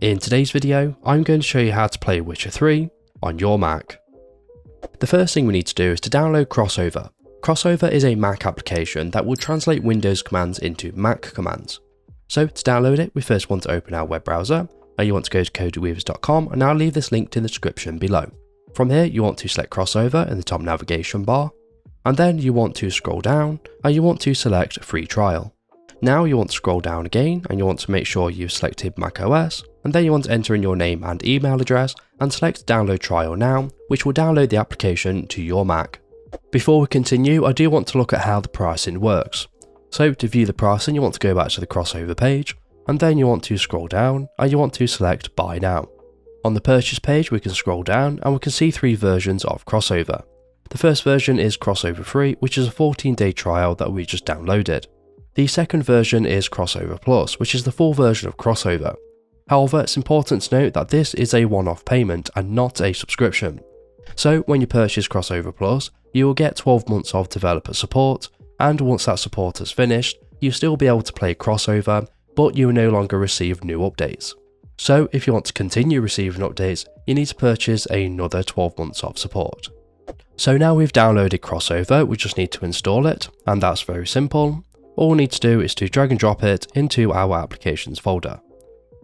In today's video, I'm going to show you how to play Witcher 3 on your Mac. The first thing we need to do is to download Crossover. Crossover is a Mac application that will translate Windows commands into Mac commands. So to download it, we first want to open our web browser, and you want to go to codeweavers.com, and I'll leave this linked in the description below. From here, you want to select Crossover in the top navigation bar, and then you want to scroll down, and you want to select Free Trial. Now you want to scroll down again, and you want to make sure you've selected macOS, and then you want to enter in your name and email address, and select Download Trial Now, which will download the application to your Mac. Before we continue, I do want to look at how the pricing works. So to view the pricing, you want to go back to the Crossover page, and then you want to scroll down, and you want to select Buy Now. On the purchase page, we can scroll down, and we can see three versions of Crossover. The first version is Crossover Free, which is a 14-day trial that we just downloaded. The second version is Crossover Plus, which is the full version of Crossover. However, it's important to note that this is a one-off payment and not a subscription. So when you purchase Crossover Plus, you will get 12 months of developer support, and once that support is finished, you'll still be able to play Crossover, but you will no longer receive new updates. So if you want to continue receiving updates, you need to purchase another 12 months of support. So now we've downloaded Crossover, we just need to install it, and that's very simple. All we need to do is to drag and drop it into our applications folder.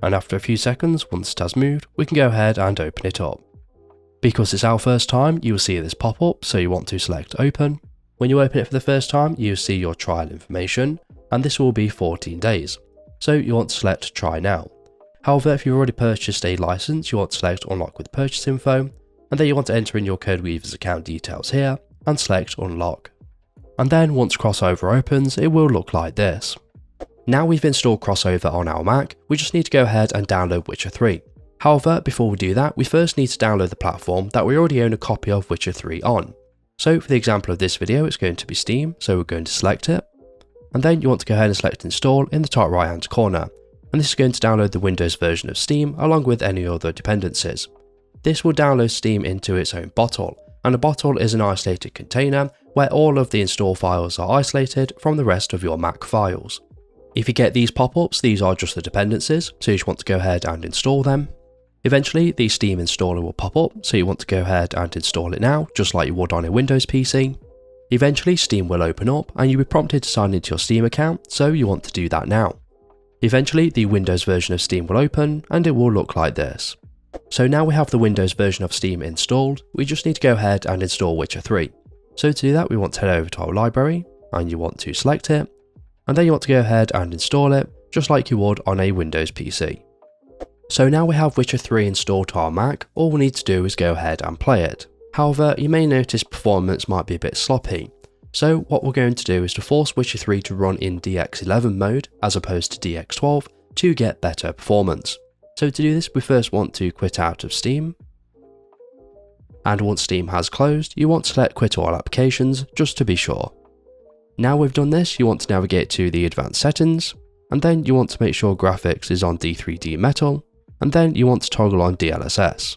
And after a few seconds, once it has moved, we can go ahead and open it up. Because it's our first time, you will see this pop up, so you want to select Open. When you open it for the first time, you will see your trial information, and this will be 14 days. So you want to select Try Now. However, if you've already purchased a license, you want to select Unlock with Purchase Info, and then you want to enter in your CodeWeavers account details here, and select Unlock. And then once Crossover opens, it will look like this. Now we've installed Crossover on our Mac, we just need to go ahead and download Witcher 3. However, before we do that, we first need to download the platform that we already own a copy of Witcher 3 on. So for the example of this video, it's going to be Steam, so we're going to select it. And then you want to go ahead and select Install in the top right hand corner. And this is going to download the Windows version of Steam along with any other dependencies. This will download Steam into its own bottle, and a bottle is an isolated container where all of the install files are isolated from the rest of your Mac files. If you get these pop-ups, these are just the dependencies, so you just want to go ahead and install them. Eventually, the Steam installer will pop up, so you want to go ahead and install it now, just like you would on a Windows PC. Eventually, Steam will open up, and you'll be prompted to sign into your Steam account, so you want to do that now. Eventually, the Windows version of Steam will open, and it will look like this. So now we have the Windows version of Steam installed, we just need to go ahead and install Witcher 3. So to do that, we want to head over to our library, and you want to select it, and then you want to go ahead and install it, just like you would on a Windows PC. So now we have Witcher 3 installed to our Mac, all we need to do is go ahead and play it. However, you may notice performance might be a bit sloppy. So what we're going to do is to force Witcher 3 to run in DX11 mode as opposed to DX12 to get better performance. So to do this, we first want to quit out of Steam. And once Steam has closed, you want to select Quit All Applications just to be sure. Now we've done this, you want to navigate to the Advanced Settings, and then you want to make sure Graphics is on D3D Metal, and then you want to toggle on DLSS.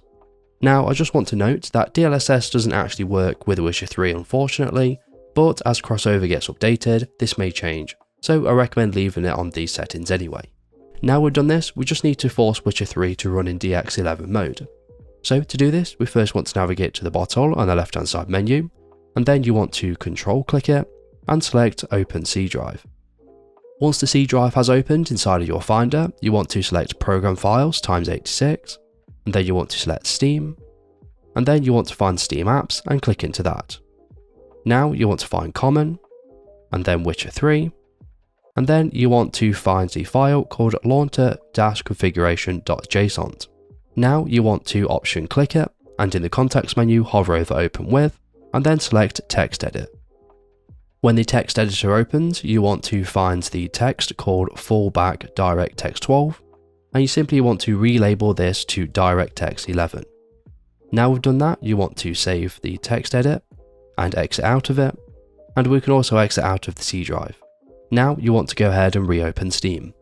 Now I just want to note that DLSS doesn't actually work with Witcher 3 unfortunately, but as Crossover gets updated, this may change, so I recommend leaving it on these settings anyway. Now we've done this, we just need to force Witcher 3 to run in DX11 mode. So to do this, we first want to navigate to the bottle on the left hand side menu, and then you want to control click it, and select Open C Drive. Once the C drive has opened inside of your Finder, you want to select Program Files x86, and then you want to select Steam, and then you want to find Steam Apps and click into that. Now you want to find Common, and then Witcher 3, and then you want to find the file called launcher-configuration.json. Now you want to option click it, and in the context menu hover over Open With, and then select Text Edit. When the text editor opens, you want to find the text called Fallback DirectText 12, and you simply want to relabel this to DirectText 11. Now we've done that, you want to save the text edit and exit out of it, and we can also exit out of the C drive. Now you want to go ahead and reopen Steam.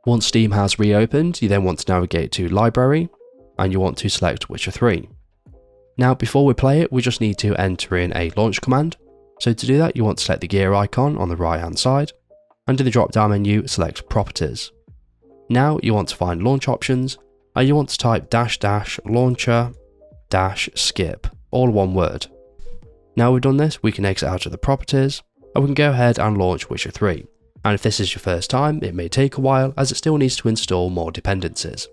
Once Steam has reopened, you then want to navigate to Library, and you want to select Witcher 3. Now before we play it, we just need to enter in a launch command. So to do that, you want to select the gear icon on the right hand side, and in the drop down menu, select Properties. Now you want to find Launch Options, and you want to type --launcher--skip, all one word. Now we've done this, we can exit out of the properties, and we can go ahead and launch Witcher 3. And if this is your first time, it may take a while as it still needs to install more dependencies.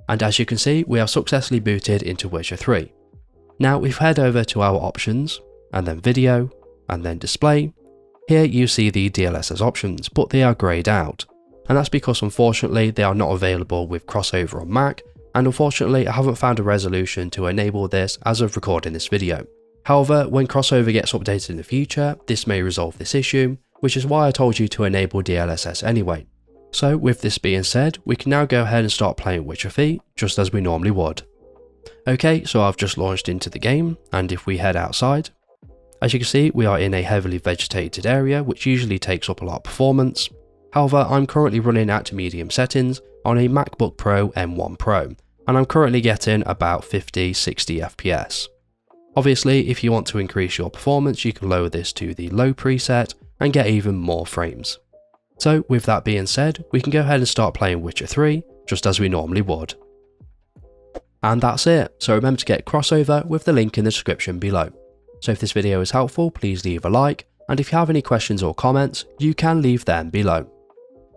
And as you can see, we have successfully booted into Witcher 3. Now we've head over to our options, and then video, and then display. Here you see the DLSS options, but they are greyed out. And that's because unfortunately they are not available with crossover on Mac, and unfortunately I haven't found a resolution to enable this as of recording this video. However, when crossover gets updated in the future, this may resolve this issue, which is why I told you to enable DLSS anyway. So with this being said, we can now go ahead and start playing Witcher 3 just as we normally would. Okay, so I've just launched into the game, and if we head outside, as you can see we are in a heavily vegetated area which usually takes up a lot of performance. However, I'm currently running at medium settings on a MacBook Pro M1 Pro, and I'm currently getting about 50-60 FPS. Obviously, if you want to increase your performance, you can lower this to the low preset and get even more frames. So with that being said, we can go ahead and start playing Witcher 3 just as we normally would. And that's it, so remember to get crossover with the link in the description below. So if this video is helpful, please leave a like, and if you have any questions or comments, you can leave them below.